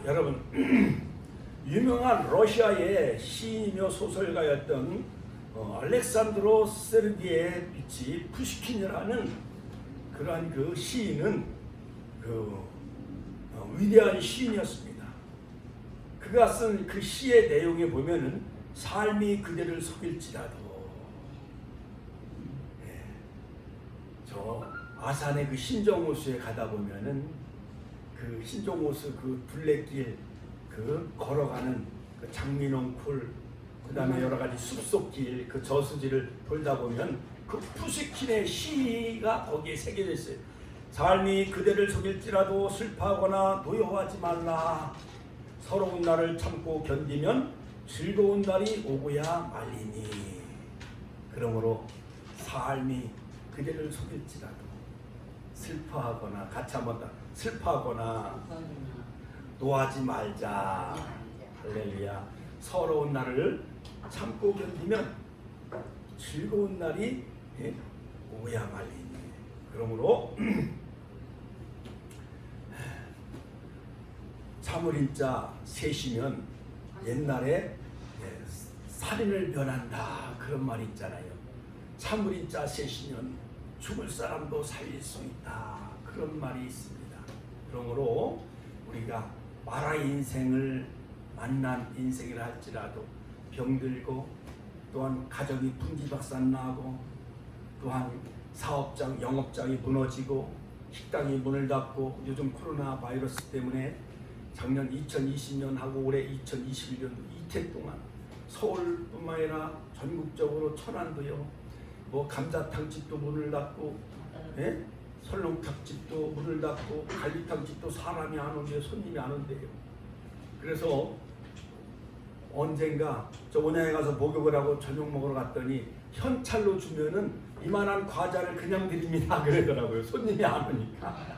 여러분 유명한 러시아의 시인이며 소설가였던 알렉산드로 세르게예비치 푸시킨이라는 그러한 그 시인은 위대한 시인이었습니다. 그가 쓴 그 시의 내용에 보면은 삶이 그대를 속일지라도 저 아산의 그 신정호수에 가다 보면은 그 신정호수 그 둘레길 그 걸어가는 그 장민원쿨 그다음에 여러 가지 숲속길 그 저수지를 돌다 보면 그 푸시킨의 시가 거기에 새겨져 있어요. 삶이 그대를 속일지라도 슬퍼하거나 노여워하지 말라. 서러운 날을 참고 견디면 즐거운 날이 오고야 말리니. 그러므로 삶이 그대를 속일지라도 슬퍼하거나 같이 한번 더 슬퍼하거나 노하지 말자. 할렐루야. 서러운 날을 참고 견디면 즐거운 날이 오야 말리니. 그러므로 참을인자 셋이면 옛날에 살인을 변한다 그런 말이 있잖아요. 참을인자 셋이면 죽을 사람도 살릴 수 있다 그런 말이 있습니다. 그러므로 우리가 말아의 인생을 만난 인생이라 할지라도 병들고 또한 가정이 분지박산나고 또한 사업장, 영업장이 무너지고 식당이 문을 닫고 요즘 코로나 바이러스 때문에 작년 2020년하고 올해 2021년 이틀 동안 서울뿐만 아니라 전국적으로 천안도요 뭐 감자탕집도 문을 닫고 설렁탕집도 문을 닫고 갈비탕집도 사람이 안 온대요. 손님이 안 온대요. 그래서 언젠가 저 온양에 가서 목욕을 하고 저녁 먹으러 갔더니 현찰로 주면은 이만한 과자를 그냥 드립니다 그러더라고요. 손님이 안 오니까.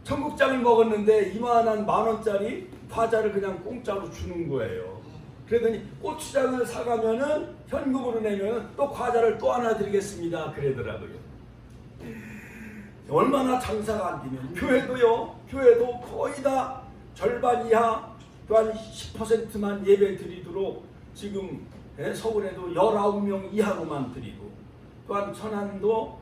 청국장을 먹었는데 이만한 10,000원짜리 과자를 그냥 공짜로 주는 거예요. 그러더니 고추장을 사가면은 현금으로 내면 또 과자를 또 하나 드리겠습니다 그러더라고요. 얼마나 장사가 안 되면 교회도 거의 다 절반 이하 또한 10%만 예배 드리도록 지금 서울에도 19명 이하로만 드리고 또한 천안도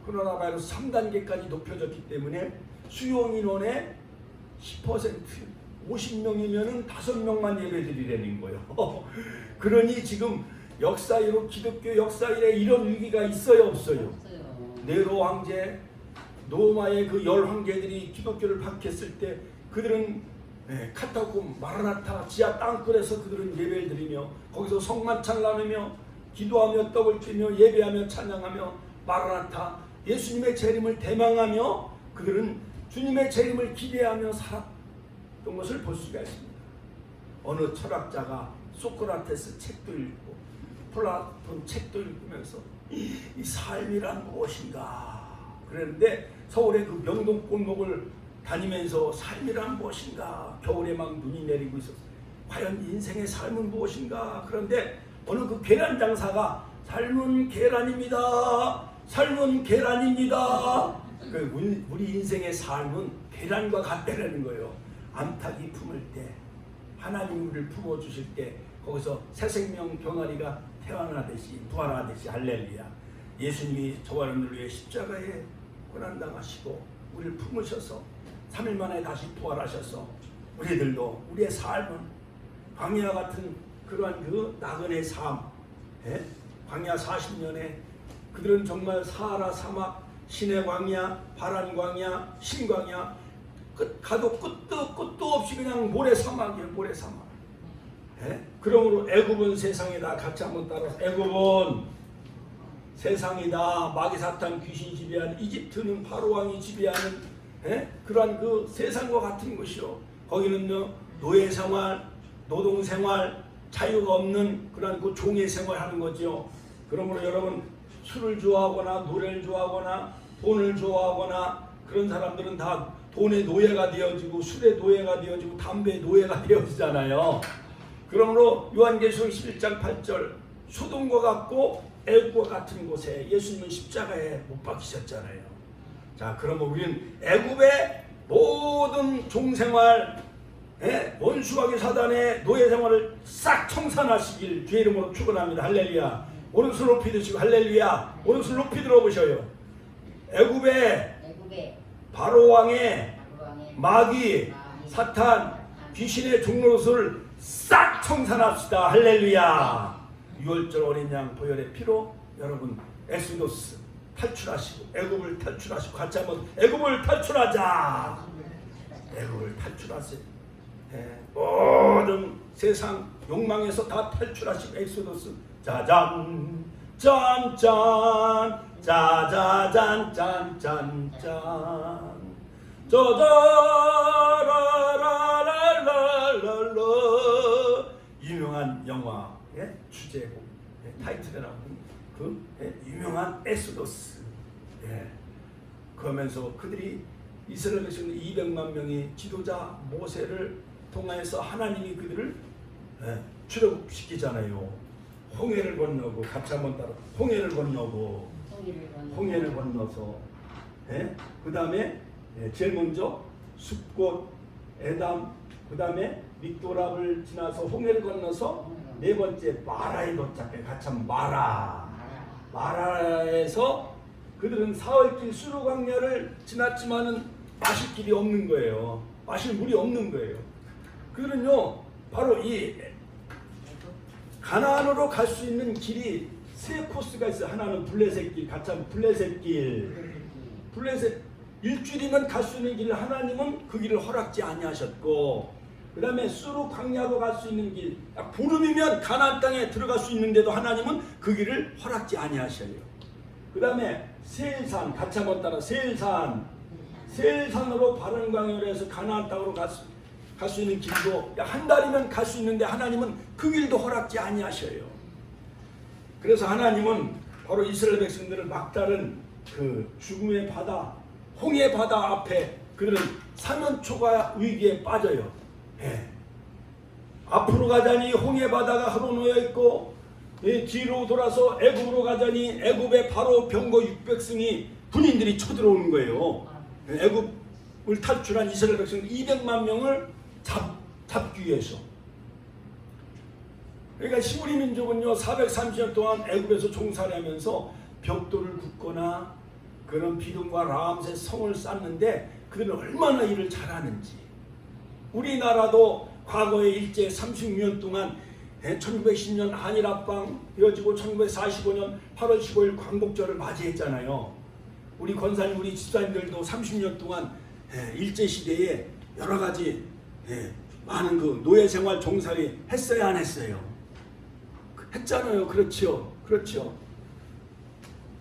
코로나 바이러스 3단계까지 높여졌기 때문에 수용 인원의 10% 50명이면은 5명만 예배 드리라는 거예요. 그러니 지금 역사이로 기독교 역사일에 이런 위기가 있어요 없어요? 네로 황제 노마의 그 10황제들이 기독교를 박했을 때 그들은 카타콤 마라나타 지하 땅굴에서 그들은 예배를 드리며 거기서 성만찬 나누며 기도하며 떡을 떼며 예배하며 찬양하며 마라나타 예수님의 재림을 대망하며 그들은 주님의 재림을 기대하며 살았던 것을 볼 수가 있습니다. 어느 철학자가 소크라테스 책도 읽고 플라톤 책도 읽으면서 이 삶이란 무엇인가 그랬는데 서울의 그 명동골목을 다니면서 삶이란 무엇인가 겨울에 막 눈이 내리고 있었어요. 과연 인생의 삶은 무엇인가. 그런데 어느 그 계란 장사가 삶은 계란입니다. 삶은 계란입니다. 우리 인생의 삶은 계란과 같다라는 거예요. 암탉이 품을 때 하나님 우리를 품어주실 때 거기서 새 생명 병아리가 태어나듯이 부활하듯이 할렐루야. 예수님이 저와 여러분들 위해 십자가에 고난당하시고 우리를 품으셔서 3일 만에 다시 부활하셔서 우리들도 우리의 삶은 광야 같은 그러한 그 나그네 삶 광야 40년에 그들은 정말 사하라 사막 신의 광야 바란 광야 신광야 가도 끝도 없이 그냥 모래사막이에요. 모래사막. 그러므로 애굽은 세상이다. 같이 한번 따라서 애굽은 세상이다. 마귀사탄 귀신이 지배하는 이집트는 바로왕이 지배하는 그러한 그 세상과 같은 것이요. 거기는요 노예생활, 노동생활, 자유가 없는 그러한 그 종의 생활하는 거죠. 그러므로 여러분 술을 좋아하거나 노래를 좋아하거나 돈을 좋아하거나 그런 사람들은 다 돈의 노예가 되어지고 술의 노예가 되어지고 담배의 노예가 되어지잖아요. 그러므로 요한계시록 11장 8절 소돔과 같고 애굽과 같은 곳에 예수님은 십자가에 못 박히셨잖아요. 자, 그러면 우리는 애굽의 모든 모든 종생활, 원수하기 사단의 노예 생활을 싹 청산하시길 주의 이름으로 축원합니다. 할렐루야. 오른손 높이 드시고 할렐루야. 오른손 높이 들어보셔요. 애굽의 바로 왕의 마귀 사탄 귀신의 종노릇을 싹 청산합시다. 할렐루야. 6월절 어린 양 보혈의 피로 여러분 엑소더스 탈출하시고 애굽을 탈출하시고 같이 한번 애굽을 탈출하자. 애굽을 탈출하세요. 모든 세상 욕망에서 다 탈출하시고 엑소더스 짜잔 짠짠 짜자잔 짠짠짠 짜자라라라라라 유명한 영화의 주제곡 타이틀에 나오는 그 유명한 엑소더스. 그러면서 그들이 이스라엘 백성 200만 명이 지도자 모세를 통하여서 하나님이 그들을 출애굽시키잖아요. 홍해를 건너고 같이 한번 따라 홍해를 건너고 홍해를 건너서 그 다음에 제일 먼저 숲꽃 에담 그 다음에 믹도랍을 지나서 홍해를 건너서 네 번째 마라에 도착해. 같이 한번 마라에서 그들은 사흘길 수르 광야를 지났지만은 마실 길이 없는 거예요. 마실 물이 없는 거예요. 그들은요 바로 이 가나안으로 갈 수 있는 길이 세 코스가 있어요. 하나는 블레셋 길, 같이 한번 블레셋 길. 블레셋 일주일이면 갈 수 있는 길을 하나님은 그 길을 허락지 아니하셨고, 그 다음에 수르 광야로 갈 수 있는 길, 보름이면 가나안 땅에 들어갈 수 있는데도 하나님은 그 길을 허락지 아니하셔요. 그 다음에 세일산, 같이 한번 따라 세일산으로 바른 광야로 해서 가나안 땅으로 갈 수 있는 길도 한 달이면 갈 수 있는데 하나님은 그 길도 허락지 아니하셔요. 그래서 하나님은 바로 이스라엘 백성들을 막다른 그 죽음의 바다, 홍해 바다 앞에 그들은 사면초가 위기에 빠져요. 앞으로 가자니 홍해 바다가 흘러놓여 있고, 뒤로 돌아서 애굽으로 가자니 애굽의 바로 병거 600승이 군인들이 쳐들어오는 거예요. 애굽을 탈출한 이스라엘 백성 200만 명을 잡기 위해서. 그러니까 히브리 민족은요 430년 동안 애굽에서 종살이하면서 벽돌을 굽거나 그런 비듬과 라암새 성을 쌓는데 그들은 얼마나 일을 잘하는지. 우리나라도 과거에 일제 36년 동안 1910년 한일합방 이어지고 1945년 8월 15일 광복절을 맞이했잖아요. 우리 권사님, 우리 집사님들도 30년 동안 일제시대에 여러가지 많은 그 노예생활 종살이 했어요, 안 했어요? 했잖아요. 그렇죠.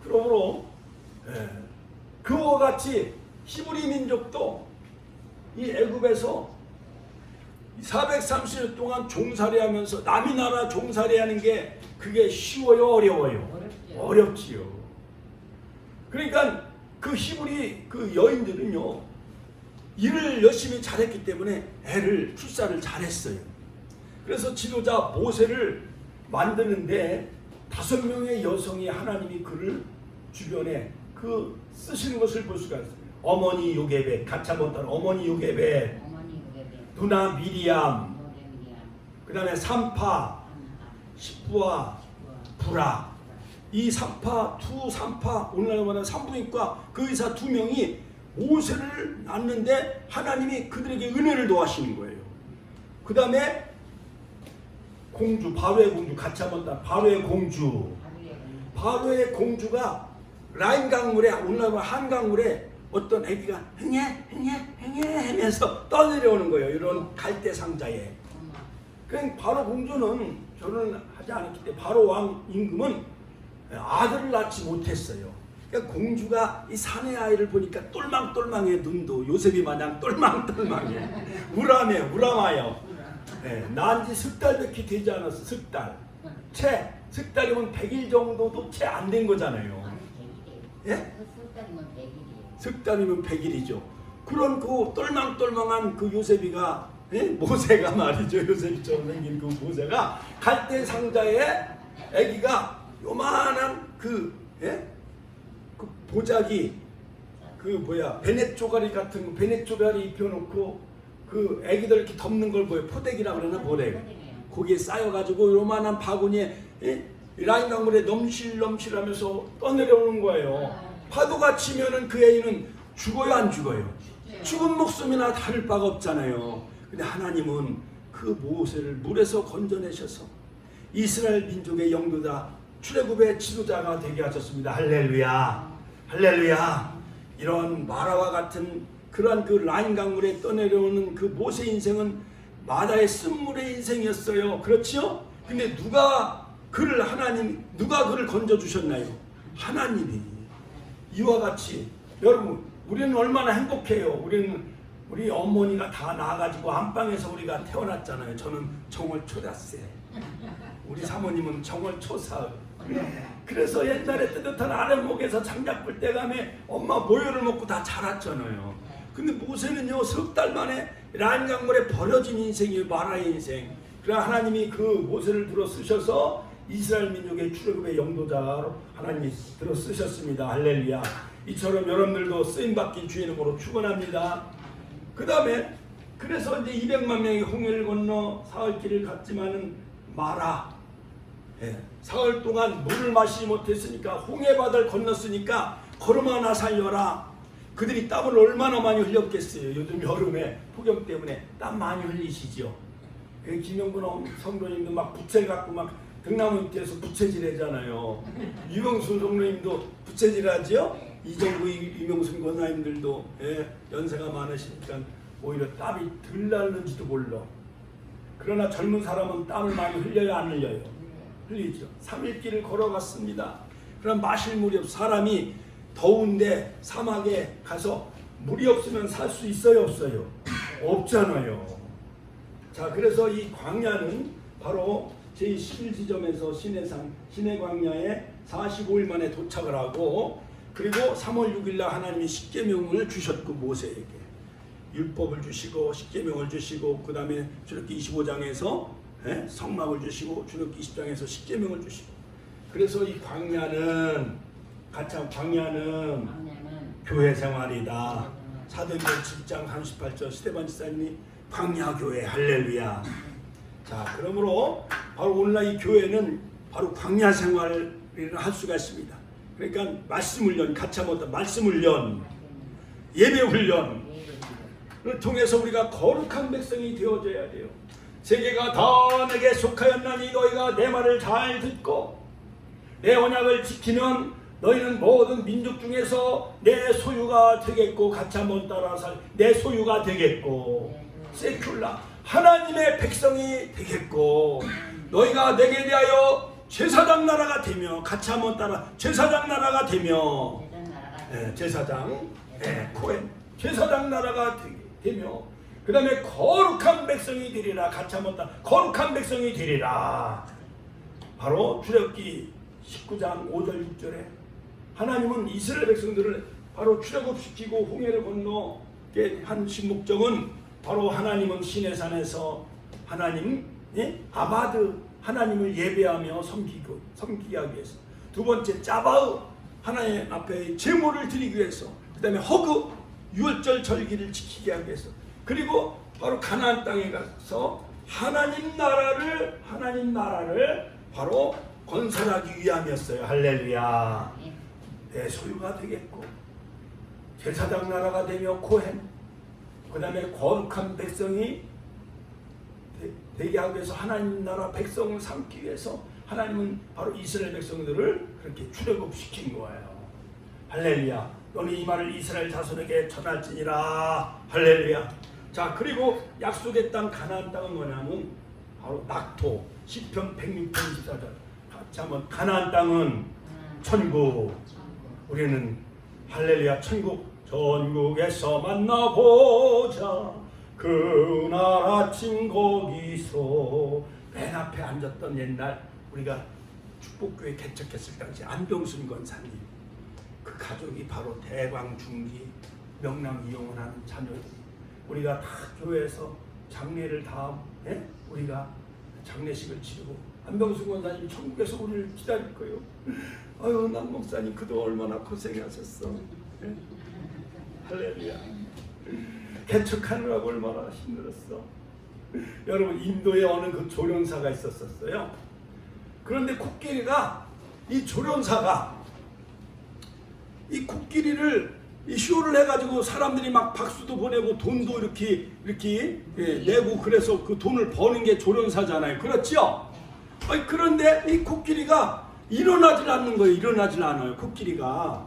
그러므로 그와 같이 히브리 민족도 이 애굽에서 430년 동안 종살이하면서 남이 나라 종살이하는 게 그게 쉬워요, 어려워요? 어렵지요. 그러니까 그 히브리 그 여인들은요 일을 열심히 잘했기 때문에 출산을 잘했어요. 그래서 지도자 모세를 만드는데 5명의 여성이 하나님이 그를 주변에 그 쓰시는 것을 볼 수가 있어요. 어머니 요게벳, 같이 한번 따라 어머니 요게벳, 누나 미리암, 그 다음에 삼파, 십부와 부라. 이 삼파, 오늘날 말하는 산부인과 그 의사 2명이 모세를 낳는데 하나님이 그들에게 은혜를 도와주시는 거예요. 그 다음에 공주, 바로의 공주, 같이 한번 따라 바로의 공주가 라인 강물에, 오늘날 한강물에 어떤 애기가 흥해 하면서 떠내려오는 거예요. 이런 갈대 상자에. 그러니까 바로 공주는 결혼을 하지 않았기 때문에 바로 왕 임금은 아들을 낳지 못했어요. 그러니까 공주가 이 사내 아이를 보니까 똘망똘망해. 눈도 요셉이 마냥 똘망똘망해. 우람하여. 낳은 지 석 달밖에 되지 않았어. 석 달. 석 달이면 100일 정도도 채 안 된 거잖아요. 석 달이면 100일이죠. 그런 그 똘망똘망한 그 요셉이가, 모세가 말이죠. 요셉이처럼 생긴 그 모세가 갈대 상자에 아기가 요만한 그 보자기, 그 베넷 쪼가리 같은 거, 베넷 쪼가리 입혀놓고 그 애기들 이렇게 덮는 걸 포대기라 그러나 뭐래? 거기에 쌓여가지고 요만한 바구니에 라인 강물에 넘실넘실하면서 떠내려오는 거예요. 파도가 치면은 그 애인은 죽어요, 안 죽어요? 죽은 목숨이나 다를 바가 없잖아요. 근데 하나님은 그 모세를 물에서 건져내셔서 이스라엘 민족의 영도자, 출애굽의 지도자가 되게 하셨습니다. 할렐루야, 할렐루야. 이런 마라와 같은 그러한 그 라인 강물에 떠내려오는 그 모세 인생은 마다의 쓴물의 인생이었어요. 그렇죠? 근데 누가 그를 건져 주셨나요? 하나님이. 이와 같이 여러분, 우리는 얼마나 행복해요. 우리 어머니가 다 나가지고 안방에서 우리가 태어났잖아요. 저는 정월 초다세, 우리 사모님은 정월 초사흘. 그래서 옛날에 뜨뜻한 아랫목에서 장작불 떼감에 엄마 모유를 먹고 다 자랐잖아요. 근데 모세는요, 석 달 만에 라인 강물에 버려진 인생이에요. 마라의 인생. 그러나 하나님이 그 모세를 들어 쓰셔서 이스라엘 민족의 출애굽의 영도자로 하나님이 들어 쓰셨습니다. 할렐루야. 이처럼 여러분들도 쓰임받기 주의 이름으로 축원합니다. 그 다음에 그래서 이제 200만 명이 홍해를 건너 사흘길을 갔지만은 마라, 사흘 동안 물을 마시지 못했으니까, 홍해 바다를 건넜으니까 걸음 하나 살려라. 그들이 땀을 얼마나 많이 흘렸겠어요. 요즘 여름에 폭염 때문에 땀 많이 흘리시죠. 김영근 성도님도 막 부채 갖고 막 등나무 밑에서 부채질하잖아요. 유명순 성도님도 부채질하지요. 이정구, 유명순 권사님들도 연세가 많으시니까 오히려 땀이 덜 나는지도 몰라. 그러나 젊은 사람은 땀을 많이 흘려요, 안 흘려요? 흘리죠. 3일 길을 걸어갔습니다. 그럼 마실 물이 없어. 사람이 더운데 사막에 가서 물이 없으면 살 수 있어요, 없어요? 없잖아요. 자, 그래서 이 광야는 바로 제11지점에서 시내 광야에 45일 만에 도착을 하고, 그리고 3월 6일 날 하나님이 십계명을 주셨고, 모세에게 율법을 주시고 십계명을 주시고, 그 다음에 출애굽기 25장에서 성막을 주시고, 출애굽기 20장에서 십계명을 주시고. 그래서 이 광야는 교회 생활이다. 사도행전 7장 38절 스데반 지사님이 광야교회, 할렐루야. 자, 그러므로 바로 오늘날 이 교회는 바로 광야 생활을 할 수가 있습니다. 그러니까 말씀 훈련, 같이 한번 말씀 훈련, 예배 훈련을 통해서 우리가 거룩한 백성이 되어져야 돼요. 세계가 다 내게 속하였나니 너희가 내 말을 잘 듣고 내 언약을 지키면 너희는 모든 민족 중에서 내 소유가 되겠고, 같이 한번 따라서 내 소유가 되겠고, 세큘라 하나님의 백성이 되겠고, 너희가 내게 대하여 제사장 나라가 되며, 같이 한번 따라 제사장 나라가 되며, 제사장, 코엔 제사장 나라가 되며, 그 다음에 거룩한 백성이 되리라. 같이 한번 따라 거룩한 백성이 되리라. 바로 출애굽기 19장 5절 6절에 하나님은 이스라엘 백성들을 바로 출애굽시키고 홍해를 건너게 한 목적은 바로 하나님은 시내산에서 하나님, 아바드 하나님을 예배하며 섬기게 하기 위해서, 두 번째 짜바흐 하나님 앞에 제물을 드리기 위해서, 그 다음에 허그 유월절 절기를 지키게 하기 위해서, 그리고 바로 가나안 땅에 가서 하나님 나라를 바로 건설하기 위함이었어요. 할렐루야. 내 소유가 되겠고, 제사장 나라가 되며 코헨, 그 다음에 거룩한 백성이 되게 하기 위해서, 하나님 나라 백성을 삼기 위해서 하나님은 바로 이스라엘 백성들을 그렇게 출애굽시킨 거예요. 할렐루야. 너는 이 말을 이스라엘 자손에게 전할지니라. 할렐루야. 자, 그리고 약속의 땅 가나안 땅은 뭐냐면 바로 낙토. 시편 106편 14절 같이 한번, 가나안 땅은 천국. 우리는 할렐루야, 천국에서 만나보자. 그날 아침 거기서 맨 앞에 앉았던 옛날 우리가 축복교회 개척했을 당시 안병순 권사님, 그 가족이 바로 대광중기 명랑 이용을 하는 자녀들. 우리가 다 교회에서 장례를 다 우리가 장례식을 치르고 안병순 권사님 천국에서 우리를 기다릴 거예요. 아유, 남 목사님 그동안 얼마나 고생하셨어. 할렐루야. 개척하느라고 얼마나 힘들었어. 여러분, 인도에 어느 그 조련사가 있었어요. 그런데 코끼리가, 이 조련사가 이 코끼리를 이 쇼를 해가지고 사람들이 막 박수도 보내고 돈도 이렇게 내고, 그래서 그 돈을 버는 게 조련사잖아요. 그렇죠? 그런데 이 코끼리가 일어나질 않는 거예요. 일어나질 않아요, 코끼리가.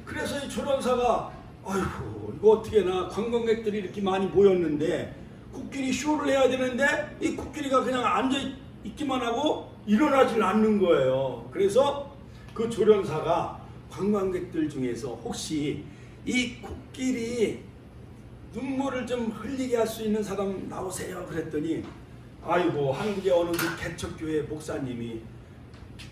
그래서 이 조련사가, 아이고, 이거 어떻게 나, 관광객들이 이렇게 많이 모였는데 코끼리 쇼를 해야 되는데 이 코끼리가 그냥 앉아 있기만 하고 일어나질 않는 거예요. 그래서 그 조련사가 관광객들 중에서 혹시 이 코끼리 눈물을 좀 흘리게 할 수 있는 사람 나오세요 그랬더니, 아이고, 한국의 어느 그 개척교회 목사님이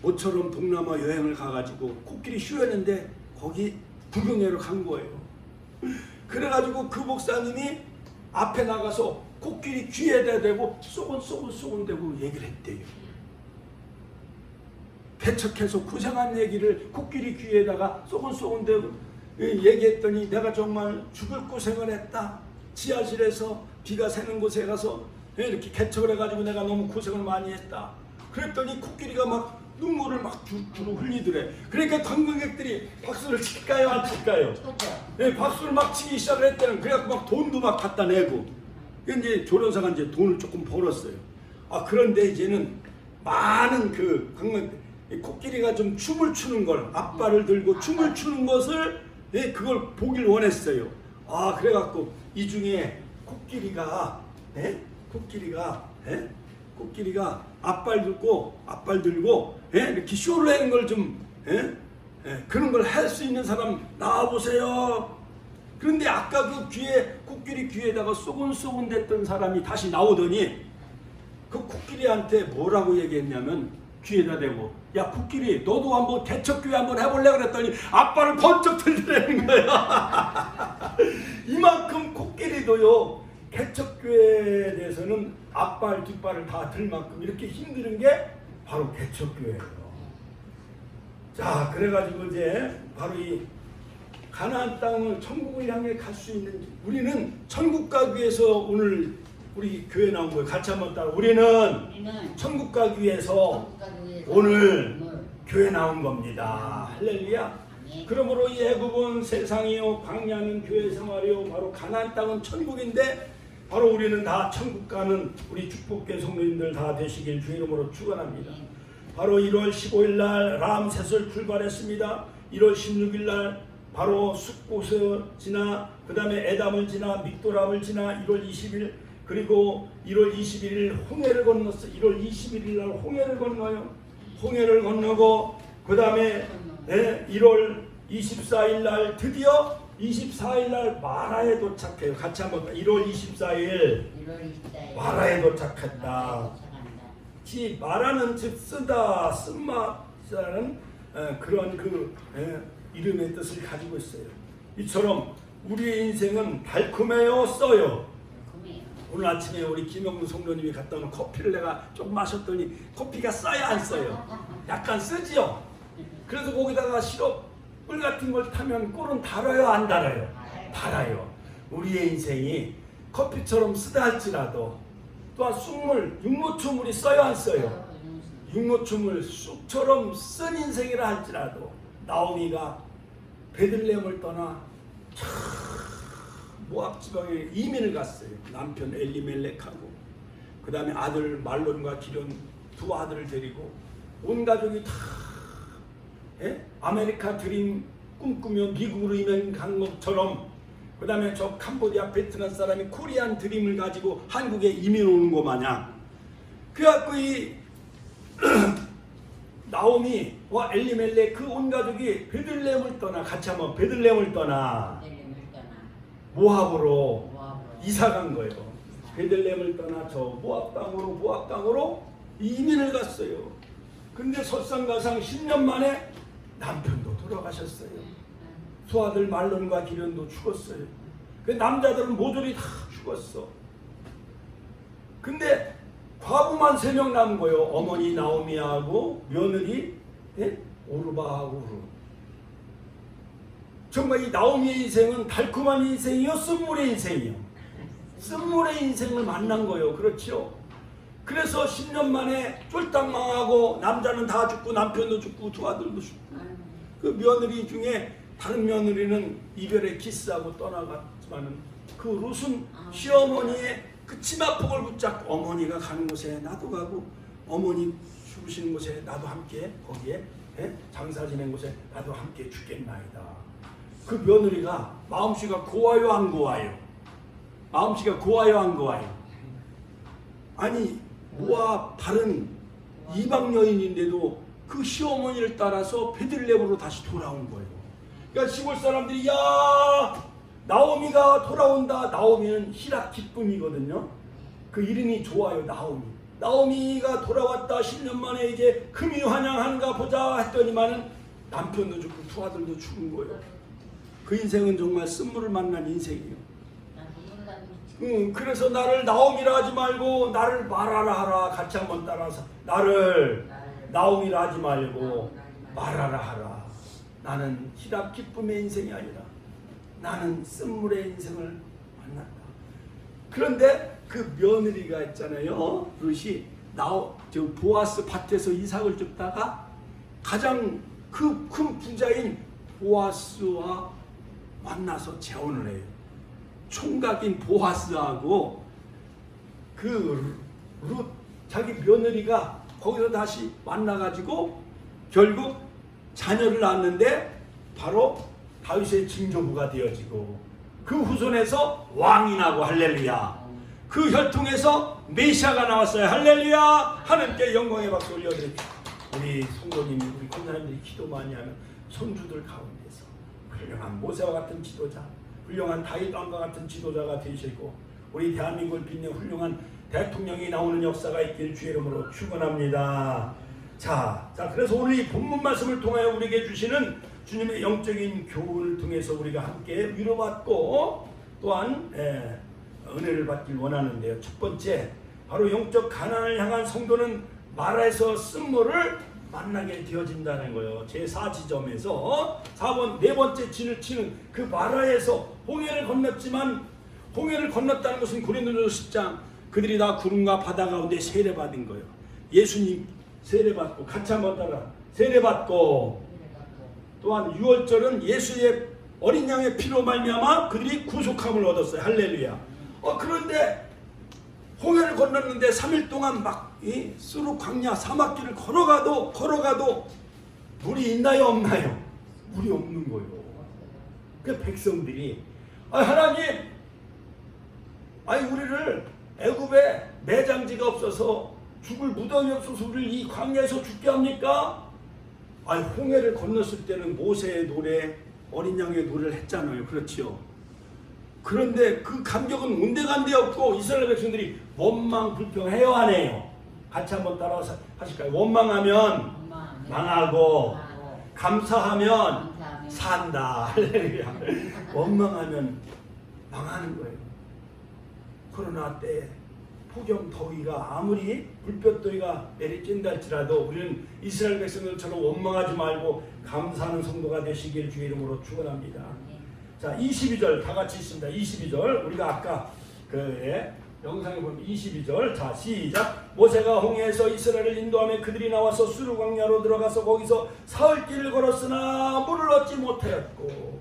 모처럼 동남아 여행을 가가지고 코끼리 쇼였는데 거기 구경하러 간 거예요. 그래가지고 그 목사님이 앞에 나가서 코끼리 귀에다 대고 쏘곤 대고 얘기를 했대요. 개척해서 고생한 얘기를 코끼리 귀에다가 쏘곤 대고 얘기했더니, 내가 정말 죽을 고생을 했다. 지하실에서 비가 새는 곳에 가서 이렇게 개척을 해가지고 내가 너무 고생을 많이 했다. 그랬더니 코끼리가 막 눈물을 막 주로 흘리더래. 그러니까 관광객들이 박수를 칠까요, 안 칠까요? 네, 박수를 막 치기 시작을 했대는. 그래갖고 막 돈도 막 갖다 내고. 이제 조련사가 이제 돈을 조금 벌었어요. 그런데 이제는 많은 그 관광, 코끼리가 좀 춤을 추는 걸, 앞발을 들고 춤을 추는 것을, 그걸 보길 원했어요. 그래갖고 이 중에 코끼리가 앞발 들고 이렇게 쇼를 하는 걸 좀, 그런 걸 할 수 있는 사람 나와보세요. 그런데 아까 그 코끼리 귀에다가 쏘곤 됐던 사람이 다시 나오더니 그 코끼리한테 뭐라고 얘기했냐면, 귀에다 대고, 야 코끼리, 너도 한번 개척교회 한번 해볼래? 그랬더니 앞발을 번쩍 들더라는 거야. 이만큼 코끼리도요, 개척교회에 대해서는 앞발 뒷발을 다 들 만큼 이렇게 힘드는 게 바로 개척교회예요. 자, 그래가지고 이제 바로 이 가나안 땅을, 천국을 향해 갈 수 있는, 우리는 천국 가기 위해서 오늘 우리 교회 나온 거예요. 같이 한번 따라. 우리는 천국 가기 위해서 오늘 교회 나온 겁니다. 할렐루야. 그러므로 이 애굽은 세상이요, 광야는 교회 생활이요, 바로 가나안 땅은 천국인데, 바로 우리는 다 천국 가는 우리 축복계 성도님들 다 되시길 주 이름으로 축원합니다. 바로 1월 15일 날 람셋을 출발했습니다. 1월 16일 날 바로 숫곳을 지나, 그 다음에 에담을 지나 믹도람을 지나 1월 20일, 그리고 1월 21일 홍해를 건넜어. 1월 21일 날 홍해를 건너요. 홍해를 건너고, 그 다음에 1월 24일 날 드디어 24일 날 마라에 도착해요. 같이 한번. 1월 24일 마라에 도착했다. 마라는 즉 쓰다, 쓴맛이라는 그런 그 이름의 뜻을 가지고 있어요. 이처럼 우리의 인생은 달콤해요, 써요. 오늘 아침에 우리 김영문 성도님이 갖다 놓은 커피를 내가 조금 마셨더니 커피가 써요, 안 써요? 약간 쓰지요. 그래서 거기다가 시럽 꿀 같은 걸 타면 꿀은 달아요, 안 달아요? 달아요. 우리의 인생이 커피처럼 쓰다 할지라도, 또한 쑥물, 육모초물이 써요, 안 써요? 육모초물, 쑥처럼 쓴 인생이라 할지라도, 나오미가 베들레헴을 떠나 모압 지방에 이민을 갔어요. 남편 엘리멜렉하고, 그 다음에 아들 말론과 기련 두 아들을 데리고 온 가족이 다 아메리카 드림 꿈꾸며 미국으로 이민 간 것처럼, 그 다음에 저 캄보디아 베트남 사람이 코리안 드림을 가지고 한국에 이민 오는 거 마냥, 그래갖고 이 나오미와 엘리멜렉 그 온 가족이 베들레헴을 떠나, 같이 한번 베들레헴을 떠나 모압으로 이사 간 거예요. 베들레헴을 떠나 저 모압 땅으로 이민을 갔어요. 근데 설상가상 10년 만에 남편도 돌아가셨어요. 두 아들 말론과 기련도 죽었어요. 그 남자들은 모조리 다 죽었어. 근데 과부만 3명 남은 거예요. 어머니 나오미하고 며느리 오르바하고 룻. 정말 이 나오미의 인생은 달콤한 인생이요, 쓴물의 인생이요. 쓴물의 인생을 만난 거예요. 그렇죠? 그래서 10년 만에 쫄딱 망하고 남자는 다 죽고 남편도 죽고 두 아들도 죽고 그 며느리 중에 다른 며느리는 이별의 키스하고 떠나갔지만은 그 룻은 시어머니의 그 치마폭을 붙잡고 어머니가 가는 곳에 나도 가고 어머니 죽으시는 곳에 나도 함께 거기에 장사 지낸 곳에 나도 함께 죽겠나이다. 그 며느리가 마음씨가 고와요 안 고와요? 마음씨가 고와요 안 고와요? 아니 모압 다른 이방 여인인데도 그 시어머니를 따라서 베들레헴으로 다시 돌아온 거예요. 그러니까 시골 사람들이 야 나오미가 돌아온다. 나오미는 희락 기쁨이거든요. 그 이름이 좋아요. 나오미. 나오미가 돌아왔다. 10년 만에 이제 금이 환영하는가 보자 했더니만은 남편도 죽고 두 아들도 죽은 거예요. 그 인생은 정말 쓴물을 만난 인생이에요. 그래서 나를 나오미라 하지 말고 나를 마라라 하라. 같이 한번 따라서 나를 나오미라 하지 말고 마라라 하라. 나는 희락 기쁨의 인생이 아니라 나는 쓴물의 인생을 만났다. 그런데 그 며느리가 있잖아요. 룻이 저 보아스 밭에서 이삭을 줍다가 가장 큰 부자인 보아스와 만나서 재혼을 해요. 총각인 보아스하고 그 룻 자기 며느리가 거기서 다시 만나가지고 결국 자녀를 낳았는데 바로 다윗의 증조부가 되어지고 그 후손에서 왕이 나고 할렐루야. 그 혈통에서 메시아가 나왔어요. 할렐루야. 하나님께 영광의 박수 올려드립니다. 우리 성도님이 우리 권사님들이 기도 많이 하면 손주들 가운데서 훌륭한 모세와 같은 지도자, 훌륭한 다윗 왕과 같은 지도자가 되시고 우리 대한민국을 빛낸 훌륭한 대통령이 나오는 역사가 있길 주의 이름으로 축원합니다. 자, 그래서 오늘 이 본문 말씀을 통하여 우리에게 주시는 주님의 영적인 교훈을 통해서 우리가 함께 위로받고 또한 은혜를 받길 원하는데요. 첫 번째, 바로 영적 가난을 향한 성도는 마라에서 쓴물을 만나게 되어진다는 거예요. 제4지점에서 4번 네 번째 진을 치는 그 마라에서 홍해를 건넜지만 홍해를 건넜다는 것은 고린도전서 10장 그들이 다 구름과 바다 가운데 세례받은 거예요. 예수님 세례받고 같이 한번 따라 세례받고 또한 6월절은 예수의 어린 양의 피로 말미암아 그들이 구속함을 얻었어요. 할렐루야. 그런데 홍해를 건넜는데 3일 동안 막 이 수르 광야 사막길을 걸어가도 물이 있나요 없나요? 물이 없는 거예요. 그 백성들이 하나님, 우리를 애굽에 매장지가 없어서 죽을 무덤이 없어서 우리를 이 광야에서 죽게 합니까? 홍해를 건넜을 때는 모세의 노래, 어린 양의 노래를 했잖아요. 그렇죠? 그런데 그 감격은 온데간데 없고 이스라엘 백성들이 원망 불평해요 안 해요? 같이 한번 따라서 하실까요? 원망하면 망하고 감사하면 산다. 할렐루야. 원망하면 망하는 거예요. 코로나 때 폭염 더위가 아무리 불볕더위가 내리쬐다 할지라도 우리는 이스라엘 백성들처럼 원망하지 말고 감사하는 성도가 되시길 주의 이름으로 축원합니다. 자, 22절 다 같이 있습니다. 22절 우리가 아까 영상에 보면 22절 자 시작. 모세가 홍해에서 이스라엘을 인도하며 그들이 나와서 수르 광야로 들어가서 거기서 사흘길을 걸었으나 물을 얻지 못하였고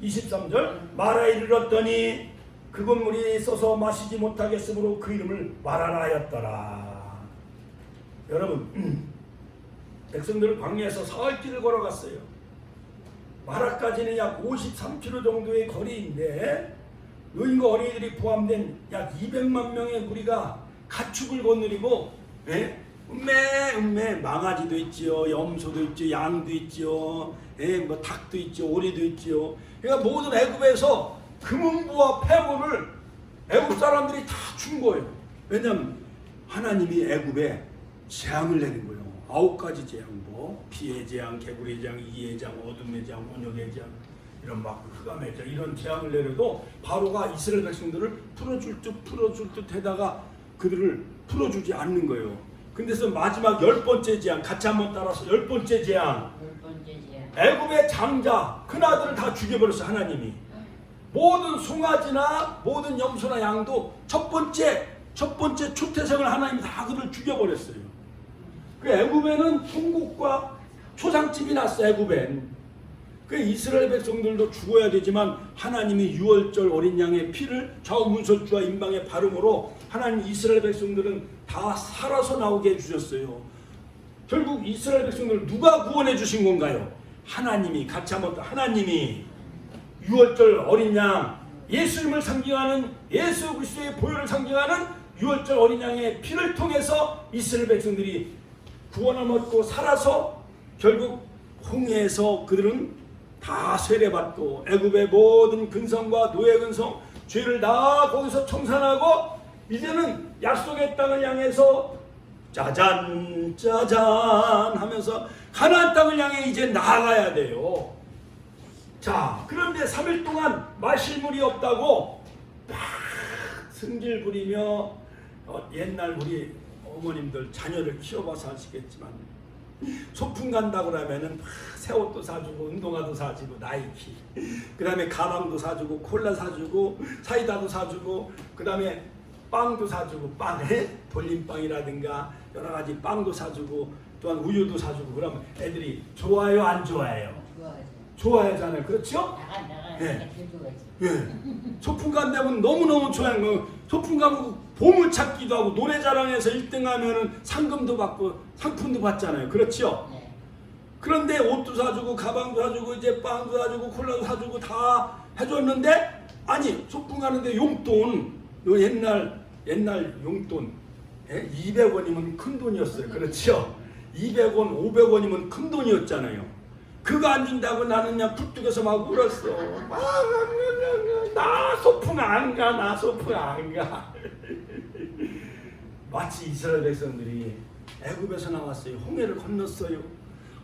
23절 마라에 이르렀더니 그곳 물이 있어서 마시지 못하겠으므로 그 이름을 마라라 하였더라. 여러분 백성들은 광야에서 사흘길을 걸어갔어요. 마라까지는 약 53km 정도의 거리인데 노인과 어린이들이 포함된 약 200만 명의 무리가 가축을 거느리고 음매 망아지도 있지요, 염소도 있지요, 양도 있지요, 닭도 있지요, 오리도 있지요. 그러니까 모든 애굽에서 금은부와 패물을 애굽 사람들이 다 준 거예요. 왜냐하면 하나님이 애굽에 재앙을 내린 거예요. 9가지 재앙, 피의 재앙, 개구리의 재앙, 이의 재앙, 어둠의 재앙, 온역의 재앙, 이런 막 흑암의 재앙, 이런 재앙을 내려도 바로가 이스라엘 백성들을 풀어줄 듯 해다가 그들을 풀어주지 않는 거예요. 근데서 마지막 10번째 재앙, 같이 한번 따라서 10번째 재앙. 애굽의 장자 큰아들을 다 죽여버렸어. 하나님이 모든 송아지나 모든 염소나 양도 첫 번째 초태생을 하나님이 다 그들 죽여버렸어요. 그 애굽에는 통곡과 초상집이 났어. 애굽엔 그 이스라엘 백성들도 죽어야 되지만 하나님이 유월절 어린 양의 피를 좌우 문설주와 임방에 바름으로 하나님 이스라엘 백성들은 다 살아서 나오게 해주셨어요. 결국 이스라엘 백성들을 누가 구원해 주신 건가요? 하나님이. 같이 한번 하나님이 유월절 어린 양 예수님을 상징하는 예수 그리스도의 보혈을 상징하는 유월절 어린 양의 피를 통해서 이스라엘 백성들이 구원을 얻고 살아서 결국 홍해에서 그들은 다 세례받고 애굽의 모든 근성과 노예 근성 죄를 다 거기서 청산하고 이제는 약속의 땅을 향해서 짜잔 짜잔 하면서 가나안 땅을 향해 이제 나아가야 돼요. 자, 그런데 3일 동안 마실 물이 없다고 막 승질 부리며 옛날 우리 어머님들 자녀를 키워봐서 아시겠지만 소풍 간다 그러면은 새 옷도 사주고 운동화도 사주고 나이키 그 다음에 가방도 사주고 콜라 사주고 사이다도 사주고 그 다음에 빵도 사주고 빵에 돌림빵이라든가 여러 가지 빵도 사주고 또한 우유도 사주고 그러면 애들이 좋아요 안 좋아해요? 좋아하잖아요. 그렇죠? 네. 네. 소풍 간다면 너무너무 좋아하는 거. 소풍 가면 보물찾기도 하고 노래자랑에서 1등 하면은 상금도 받고 상품도 받잖아요. 그렇죠? 네. 그런데 옷도 사주고 가방도 사주고 이제 빵도 사주고 콜라도 사주고 다 해줬는데 아니 소풍 가는데 용돈 요 옛날 용돈 200원이면 큰 돈이었어요. 그렇죠? 200원 500원이면 큰 돈이었잖아요. 그거 안 준다고 나는 그냥 굴뚝에서 막 울었어. 나 소풍 안 가. 나 소풍 안 가. 마치 이스라엘 백성들이 애굽에서 나왔어요. 홍해를 건넜어요.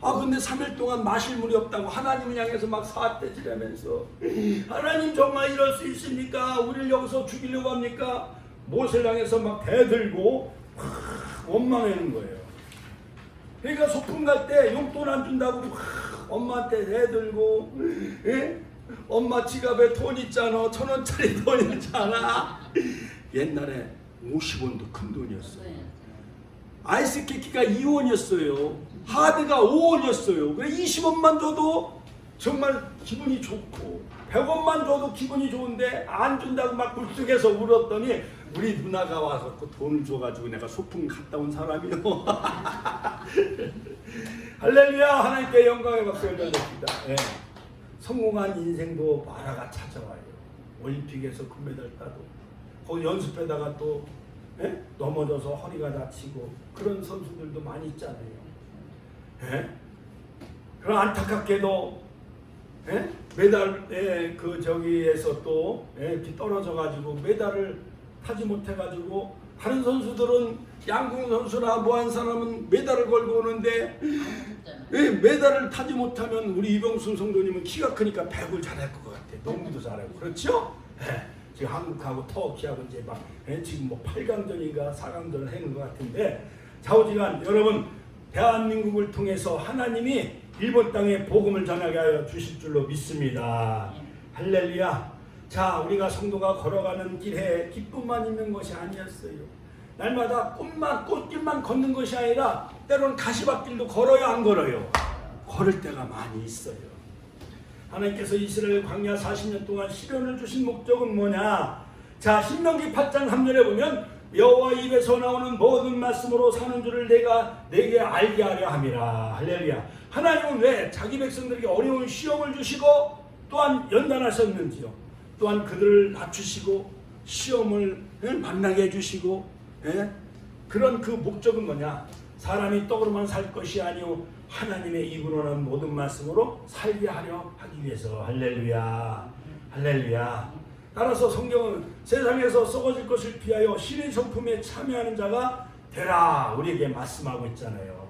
근데 3일 동안 마실 물이 없다고 하나님을 향해서 막 사태질하면서 하나님 정말 이럴 수 있습니까? 우리를 여기서 죽이려고 합니까? 모세를 향해서 막 대들고 원망하는 거예요. 그러니까 소풍 갈 때 용돈 안 준다고 엄마한테 대들고 엄마 지갑에 돈 있잖아. 1,000원짜리 돈 있잖아. 옛날에 50원도 큰 돈이었어요. 아이스케이크가 2원이었어요. 하드가 5원이었어요. 그래 20원만 줘도 정말 기분이 좋고 100원만 줘도 기분이 좋은데 안 준다고 막 굴뚝에서 울었더니 우리 누나가 와서 그 돈을 줘가지고 내가 소풍 갔다 온 사람이요. 할렐루야. 하나님께 영광의 박수를 드립니다. 네. 성공한 인생도 마라가 찾아와요. 올림픽에서 금메달 따도 거기 연습하다가 또 넘어져서 허리가 다치고 그런 선수들도 많이 있잖아요. 그럼 안타깝게도 메달 그 저기에서 또 떨어져 가지고 메달을 타지 못해 가지고 다른 선수들은 양궁 선수나 뭐 한 사람은 메달을 걸고 오는데 메달을 타지 못하면 우리 이병수 성도님은 키가 크니까 배구를 잘할 것 같아. 농구도 잘하고 그렇죠? 지금 한국하고 터키하고 이제 막 지금 뭐 8강전인가 4강전을 하는 것 같은데 좌우지간 여러분 대한민국을 통해서 하나님이 일본 땅에 복음을 전하게 하여 주실 줄로 믿습니다. 할렐루야. 자, 우리가 성도가 걸어가는 길에 기쁨만 있는 것이 아니었어요. 날마다 꽃길만 걷는 것이 아니라 때로는 가시밭길도 걸어요, 안 걸어요? 걸을 때가 많이 있어요. 하나님께서 이스라엘 광야 40년 동안 시련을 주신 목적은 뭐냐? 자, 신명기 8장 3절에 보면 여호와 입에서 나오는 모든 말씀으로 사는 줄을 내게 알게 하려 함이라. 할렐루야. 하나님은 왜 자기 백성들에게 어려운 시험을 주시고 또한 연단하셨는지요? 또한 그들을 낮추시고 시험을 만나게 해주시고 그런 그 목적은 뭐냐? 사람이 떡으로만 살 것이 아니오 하나님의 입으로 나온 모든 말씀으로 살게 하려 하기 위해서. 할렐루야. 할렐루야. 따라서 성경은 세상에서 썩어질 것을 피하여 신의 성품에 참여하는 자가 되라 우리에게 말씀하고 있잖아요.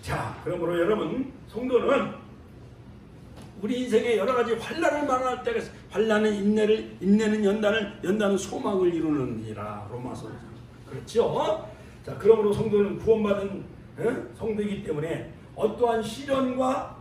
자, 그러므로 여러분 성도는 우리 인생에 여러 가지 환난을 만날 때가 환난은 인내는 연단은 소망을 이루느니라. 로마서. 그렇죠? 자, 그러므로 성도는 구원받은 성도이기 때문에 어떠한 시련과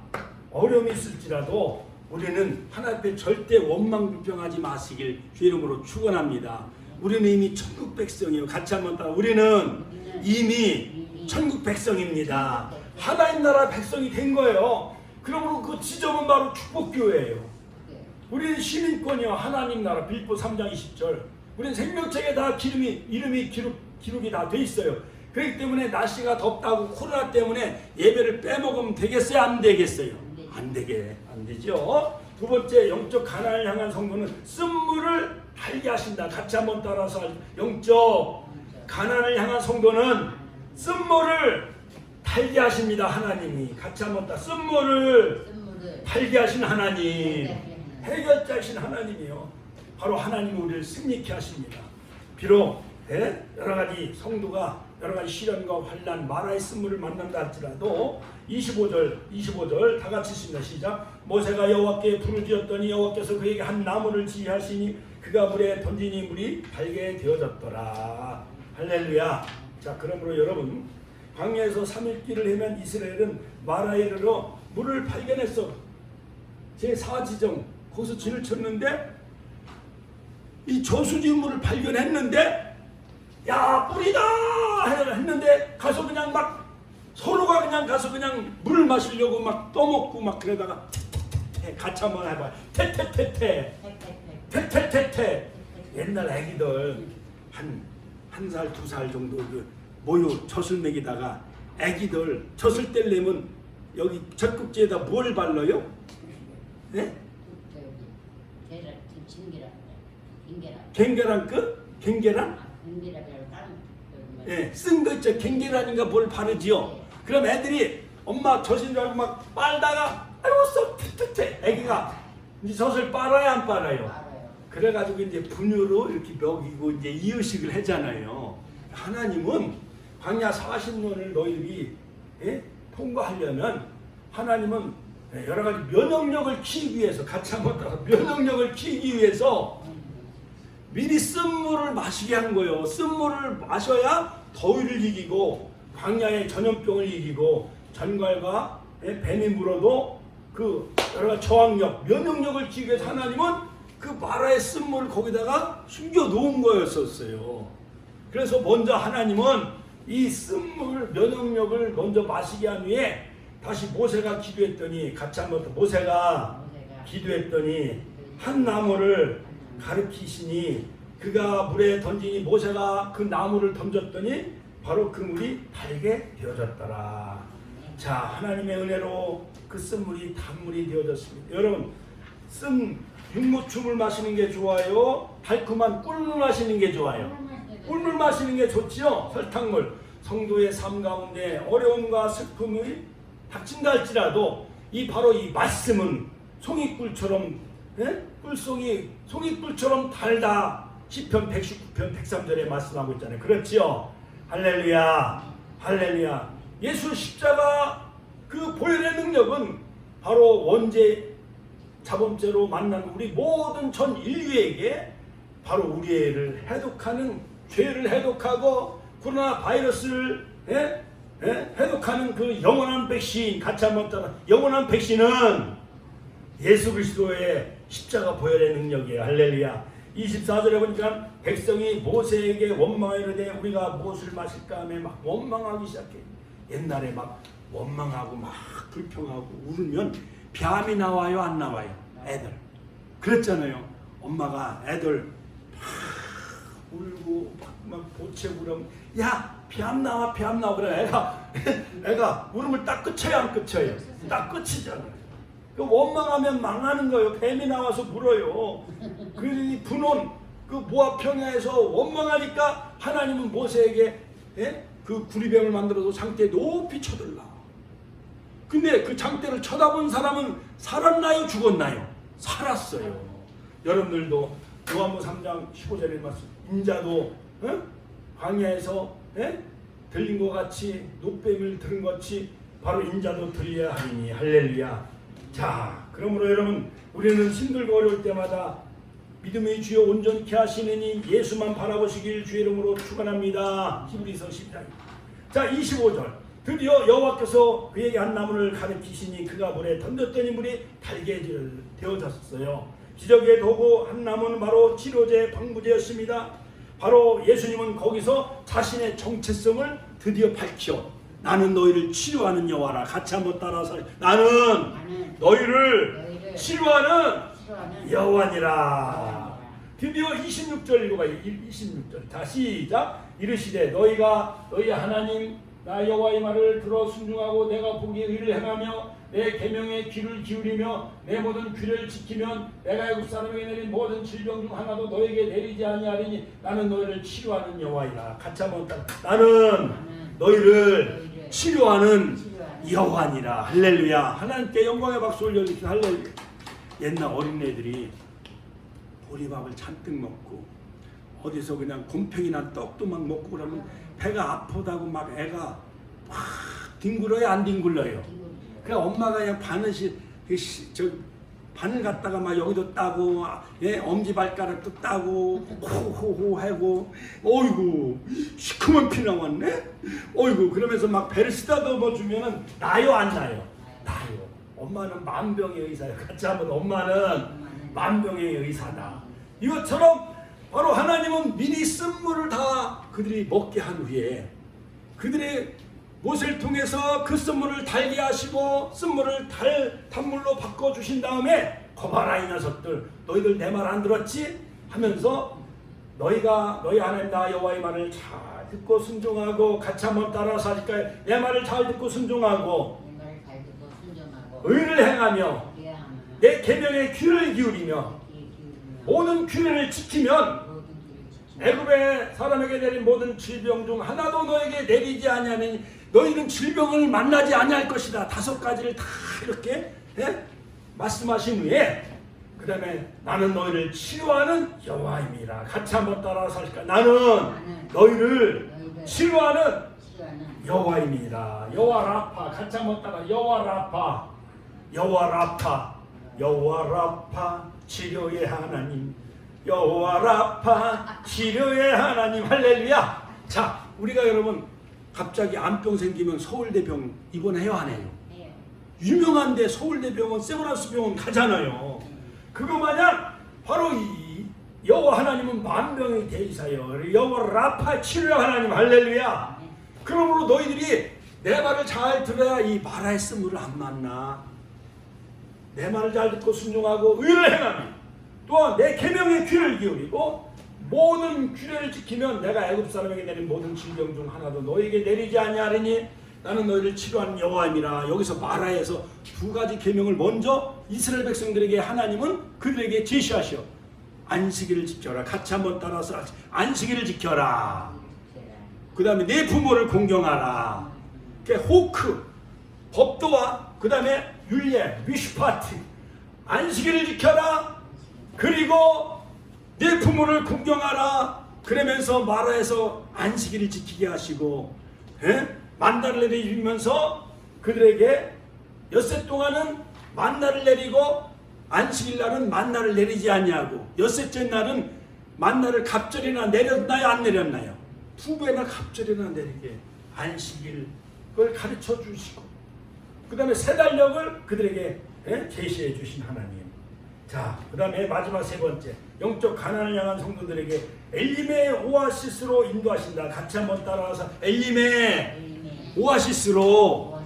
어려움이 있을지라도 우리는 하나님 앞에 절대 원망불평하지 마시길 주 이름으로 축원합니다. 우리는 이미 천국 백성이에요. 같이 한번 따라. 우리는 이미 천국 백성입니다. 하나님 나라 백성이 된 거예요. 그러므로 그 지점은 바로 축복교회예요. 우리는 시민권이요. 하나님 나라. 빌립보 3장 20절. 우리는 생명책에 다 이름이 기록이 다 돼 있어요. 그렇기 때문에 날씨가 덥다고 코로나 때문에 예배를 빼먹으면 되겠어요? 안 되겠어요? 안 되죠. 두 번째, 영적 가난을 향한 성도는 쓴물을 달게 하신다. 같이 한번 따라서. 영적 가난을 향한 성도는 쓴물을 달게 하십니다. 하나님이. 같이 한번 따라. 쓴물을 달게 하신 하나님. 해결자이신 하나님이요. 바로 하나님이 우리를 승리케 하십니다. 비록 여러 가지 성도가 여러 가지 시련과 환난, 마라의 쓴물을 만난다 할지라도 25절 다 같이 읽습니다. 시작. 모세가 여호와께 불을 지었더니 여호와께서 그에게 한 나무를 지휘하시니 그가 물에 던지니 물이 달게 되어졌더라. 할렐루야. 자, 그러므로 여러분, 광야에서 3일 길을 헤맨 이스라엘은 마라에 이르러 물을 발견했어. 제4지정 거기서 진을 쳤는데 이 저수지 물을 발견했는데 야, 뿌리다 했는데 가서 그냥 막 서로가 그냥 가서 그냥 물을 마시려고 막 떠먹고 막 그러다가 같이 한번 해봐요. 테테테테. 옛날 애기들 한 살, 2살 정도 모유 젖을 먹이다가 애기들 젖을 떼려면 여기 젖꼭지에다 뭘 발라요? 네? 갱계란 끝? 갱계란? 예, 쓴 거 있죠. 갱계란인가 뭘 바르지요. 그럼 애들이 엄마 젖인 줄 알고 막 빨다가 아이고 썩 툭툭해. 애기가 이제 젖을 빨아야 안 빨아요? 그래가지고 이제 분유로 이렇게 먹이고 이제 이유식을 하잖아요. 하나님은 광야 40년을 너희들이 통과하려면 하나님은 여러 가지 면역력을 키우기 위해서 같이 한번 따라 면역력을 키우기 위해서 미리 쓴물을 마시게 한 거예요. 쓴물을 마셔야 더위를 이기고 광야의 전염병을 이기고 전갈과 뱀이 물어도 그 여러 가지 저항력, 면역력을 키우기 위해서 하나님은 그 마라의 쓴물을 거기다가 숨겨 놓은 거였었어요. 그래서 먼저 하나님은 이 쓴물 면역력을 먼저 마시게 한 후에 다시 모세가 기도했더니 같이 한번 더 모세가 기도했더니 한 나무를 가르치시니 그가 물에 던지니 모세가 그 나무를 던졌더니 바로 그 물이 달게 되어졌더라. 자, 하나님의 은혜로 그 쓴물이 단물이 되어졌습니다. 여러분, 쓴 육무춤을 마시는 게 좋아요? 달콤한 꿀물 마시는 게 좋아요? 꿀물 마시는 게 좋지요? 설탕물. 성도의 삶 가운데 어려움과 슬픔이 닥친다 할지라도 바로 이 말씀은 송이꿀처럼 꿀송이 송이꿀처럼 달다. 시편 119편 103절에 말씀하고 있잖아요. 그렇지요? 할렐루야. 할렐루야. 예수 십자가 그 보혈의 능력은 바로 원죄 자범죄로 만난 우리 모든 전 인류에게 바로 우리를 해독하는, 죄를 해독하고 코로나 바이러스를 해독하는 그 영원한 백신. 같이 한번 따라. 영원한 백신은 예수 그리스도의 십자가 보혈의 능력이에요. 할렐루야. 24절에 보니까 백성이 모세에게 원망하려되 우리가 무엇을 마실까 하며 막 원망하기 시작해. 옛날에 막 원망하고 막 불평하고 울으면 뺨이 나와요, 안 나와요? 애들 그랬잖아요. 엄마가 애들 막 울고 막 보채구름, 야 뺨 나와 뺨 나와. 그래 애가 울음을 딱 끝쳐요, 안 끝쳐요? 딱 끝이잖아요. 원망하면 망하는 거예요. 뱀이 나와서 물어요. 그래서 이 분원 그 모압 평야에서 원망하니까 하나님은 모세에게 그 구리뱀을 만들어서 장대에 높이 쳐들라. 근데 그 장대를 쳐다본 사람은 살았나요, 죽었나요? 살았어요. 여러분들도 요한복음 3장 15절에 말씀, 인자도 광야에서 들린 것 같이 노뱀을 들은 것 같이 바로 인자도 들려야 하리니. 할렐루야. 자, 그러므로 여러분, 우리는 힘들고 어려울 때마다 믿음의 주여 온전케 하시느니 예수만 바라보시길 주의 이름으로 축원합니다. 히브리서 10장. 자, 25절. 드디어 여호와께서 그에게 한 나무를 가르치시니 그가 물에 던졌더니 물이 달게 되어졌어요. 기적의 도구 한 나무는 바로 치료제 방부제였습니다. 바로 예수님은 거기서 자신의 정체성을 드디어 밝혀 나는 너희를 치료하는 여호와라. 같이 한번 따라서 나는 너희를 치료하는 여호와니라. 드디어 26절 읽어봐요. 26절 다 시작. 이르시되 너희가 너희 하나님 나 여호와의 말을 들어 순종하고 내가 보기에 의를 행하며 내 계명에 귀를 기울이며 내 모든 규례를 지키면 내가 애굽 사람에게 내린 모든 질병 중 하나도 너에게 내리지 아니하리니 나는 너희를 치료하는 여호와이라. 같이 한번 따라 나는 너희를 치료하는 여호와니라. 할렐루야. 하나님께 영광의 박수 올려주십시오. 할렐루야. 옛날 어린애들이 보리밥을 잔뜩 먹고 어디서 그냥 곰팡이나 떡도 막 먹고 그러면 배가 아프다고 막 애가 막 뒹굴어요 안 뒹굴러요? 그냥 엄마가 그냥 바늘 갖다가 막 여기도 따고 엄지발가락도 따고 호호호 하고 어이구 시커먼 피 나왔네? 어이구 그러면서 막 배를 쓰다듬어 주면은 나요 안 나요? 나요. 엄마는 만병의 의사예요. 같이 한번 엄마는 만병의 의사다. 이것처럼 바로 하나님은 미리 쓴 물을 다 그들이 먹게 한 후에 그들의 못을 통해서 그 쓴물을 달게 하시고 쓴물을 단물로 바꿔주신 다음에 거봐라 이 녀석들 너희들 내 말 안 들었지? 하면서 너희가 너희 하나님 나 여호와의 말을 잘 듣고 순종하고 같이 한번 따라서 하실까요? 내 말을 잘 듣고 순종하고 의를 행하며 내 계명에 귀를 기울이며 모든 규례를 지키면 애굽의 사람에게 내린 모든 질병 중 하나도 너에게 내리지 아니하니 너희는 질병을 만나지 아니할 것이다. 5가지를 다 이렇게 말씀하신 후에 그 다음에 나는 너희를 치료하는 여호와입니다. 같이 한번 따라서 하실까? 나는 너희를 치료하는 여호와입니다. 여호와 라파. 같이 한번 따라 여호와 라파. 여호와 라파. 여호와 라파 치료의 하나님. 여호와 라파 치료의 하나님. 할렐루야. 자, 우리가 여러분 갑자기 암병 생기면 서울대병 입원해요 안 해요? 유명한데 서울대병원 세브란스 병원 가잖아요. 그거 마냥 바로 이 여호와 하나님은 만병의 대의사요. 여호와 라파 치료의 하나님. 할렐루야. 그러므로 너희들이 내 말을 잘 들어야 이 마라의 쓴물을 안 만나. 내 말을 잘 듣고 순종하고 의를 행하며 또한 내 계명에 귀를 기울이고 모든 규례를 지키면 내가 애굽 사람에게 내린 모든 질병 중 하나도 너에게 내리지 아니하리니 나는 너희를 치료하는 여호와임이라. 여기서 마라에서 2가지 계명을 먼저 이스라엘 백성들에게 하나님은 그들에게 제시하시오. 안식일을 지켜라. 같이 한번 따라서 안식일을 지켜라. 그 다음에 내 부모를 공경하라. 호크 법도와 그 다음에 율례 미슈파트 안식일을 지켜라. 그리고 내 부모를 공경하라. 그러면서 마라에서 안식일을 지키게 하시고 만나를 내리면서 그들에게 엿새 동안은 만나를 내리고 안식일 날은 만나를 내리지 아니하고 엿새째 날은 만나를 갑절이나 내렸나요 안 내렸나요? 2배나 갑절이나 내리게 안식일 그걸 가르쳐 주시고 그 다음에 세 달력을 그들에게 제시해 주신 하나님. 자, 그 다음에 마지막 3번째 영적 가난을 향한 성도들에게 엘림의 오아시스로 인도하신다. 같이 한번 따라와서 엘림의 오아시스로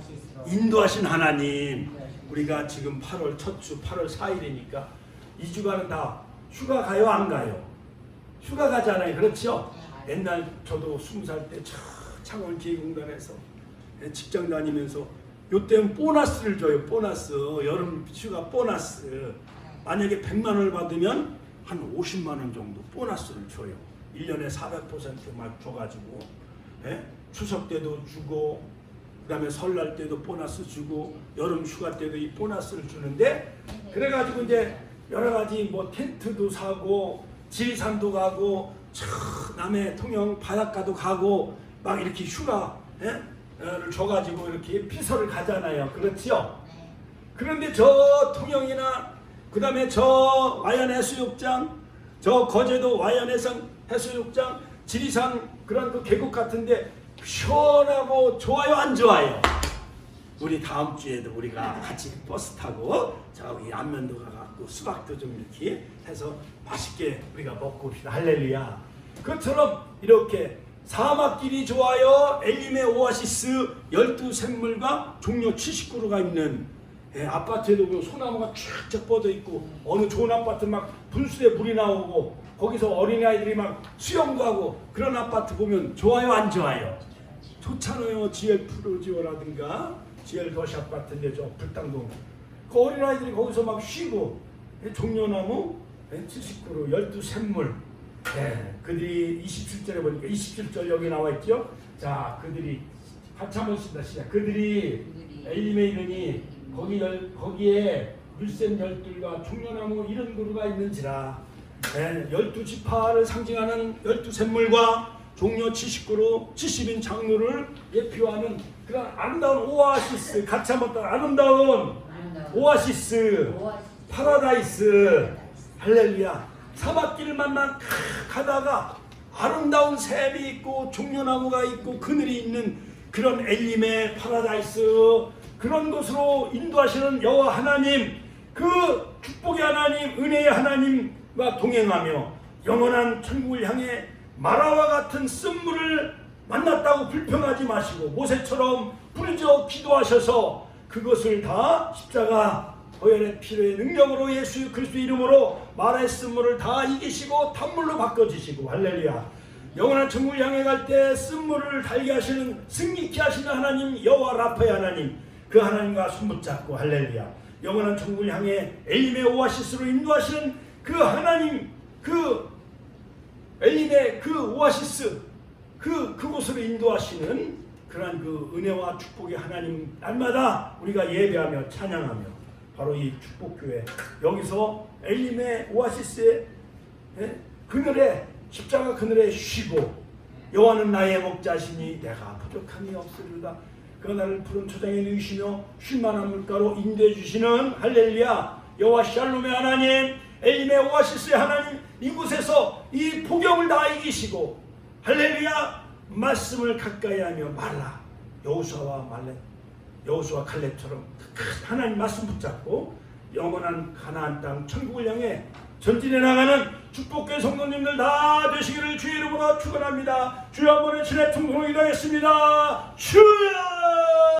인도하신 하나님. 우리가 지금 8월 첫 주 8월 4일이니까 2주간은 다 휴가 가요 안 가요? 휴가 가잖아요. 그렇죠? 옛날 저도 20살 때 창원 기획공단에서 직장 다니면서 요때는 보너스를 줘요. 보너스. 여름 휴가 보너스. 만약에 100만 원을 받으면 한 50만 원 정도 보너스를 줘요. 1년에 400%막 줘가지고 추석 때도 주고 그 다음에 설날 때도 보너스 주고 여름 휴가 때도 이 보너스를 주는데 그래가지고 이제 여러 가지 뭐 텐트도 사고 지리산도 가고 남해 통영 바닷가도 가고 막 이렇게 휴가를 줘가지고 이렇게 피서를 가잖아요. 그렇죠? 그런데 저 통영이나 그 다음에 저 와연 해수욕장, 저 거제도 와연 해상 해수욕장, 지리산 그런 그 계곡 같은데 시원하고 좋아요 안 좋아요? 우리 다음 주에도 우리가 같이 버스 타고 저기 안면도 가갖고 수박도 좀 이렇게 해서 맛있게 우리가 먹고 옵시다. 할렐루야. 그처럼 이렇게 사막길이 좋아요 엘림의 오아시스 12샘물과 종려 79루가 있는 아파트에도 보면 소나무가 쫙쫙 뻗어 있고 어느 좋은 아파트 막 분수대 물이 나오고 거기서 어린아이들이 막 수영도 하고 그런 아파트 보면 좋아요 안 좋아요? 좋잖아요. GL 프로지오라든가 GL 도시 아파트인데 저 불당동 그 어린아이들이 거기서 막 쉬고 종려나무 79루 12샘물 그들이 27절에 보니까 27절 여기 나와 있죠. 자 그들이 같이 한번 시작. 그들이 엘림에 이르니 거기에 물샘 12과 종려나무 이런 그루가 있는지라 12지파를 상징하는 12샘물과 종려 79루 70인 장로를 예표하는 그런 아름다운 오아시스 같이 한번 따라 아름다운 오아시스 파라다이스 할렐루야. 사막길을 가다가 아름다운 샘이 있고 종려나무가 있고 그늘이 있는 그런 엘림의 파라다이스 그런 곳으로 인도하시는 여호와 하나님 그 축복의 하나님 은혜의 하나님과 동행하며 영원한 천국을 향해 마라와 같은 쓴물을 만났다고 불평하지 마시고 모세처럼 부르짖어 기도하셔서 그것을 다 십자가 보혈의 피로의 능력으로 예수 그리스도 이름으로 마라의 쓴물을 다 이기시고 단물로 바꿔주시고 할렐루야. 영원한 천국을 향해 갈 때 쓴물을 달게 하시는 승리케 하시는 하나님 여호와 라파의 하나님 그 하나님과 손붙잡고 할렐루야. 영원한 천국을 향해 엘림의 오아시스로 인도하시는 그 하나님 그 엘림의 그 오아시스 그곳으로 인도하시는 그러한 그 은혜와 축복의 하나님 날마다 우리가 예배하며 찬양하며 바로 이 축복교회 여기서 엘림의 오아시스의 그늘에 십자가 그늘에 쉬고 여호와는 나의 목자시니 내가 부족함이 없으리로다. 그 나를 푸른 초장에 누이시며 쉴만한 물가로 인도해 주시는 할렐루야 여호와 샬롬의 하나님 엘림의 오아시스의 하나님 이곳에서 이 폭염을 다 이기시고 할렐루야 말씀을 가까이 하며 말라 여호수아와 칼렙처럼 하나님 말씀 붙잡고 영원한 가나안 땅 천국을 향해 전진해 나가는 축복교회 성도님들 다 되시기를 주의 이름으로 축원합니다. 주여 한번 외치네 통성이 나겠습니다. 주여